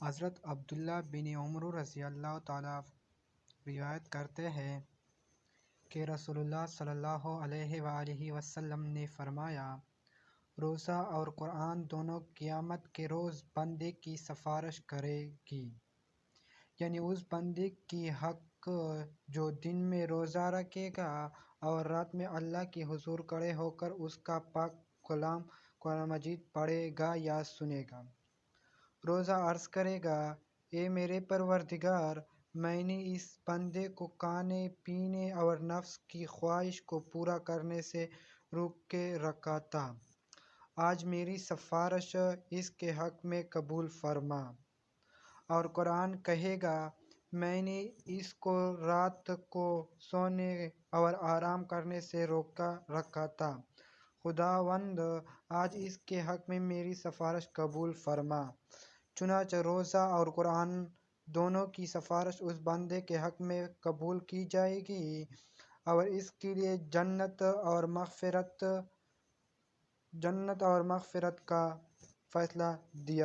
حضرت عبداللہ بن عمر رضی اللہ تعالیٰ روایت کرتے ہیں کہ رسول اللہ صلی اللہ علیہ وآلہ وسلم نے فرمایا، روزہ اور قرآن دونوں قیامت کے روز بندے کی سفارش کرے گی، یعنی اس بندے کی حق جو دن میں روزہ رکھے گا اور رات میں اللہ کے حضور کھڑے ہو کر اس کا پاک کلام قرآن مجید پڑھے گا یا سنے گا۔ روزہ عرض کرے گا، اے میرے پروردگار، میں نے اس بندے کو کھانے پینے اور نفس کی خواہش کو پورا کرنے سے روک کے رکھا تھا، آج میری سفارش اس کے حق میں قبول فرما۔ اور قرآن کہے گا، میں نے اس کو رات کو سونے اور آرام کرنے سے روکا رکھا تھا، خداوند آج اس کے حق میں میری سفارش قبول فرما۔ چنانچہ روزہ اور قرآن دونوں کی سفارش اس بندے کے حق میں قبول کی جائے گی اور اس کے لیے جنت اور مغفرت کا فیصلہ دیا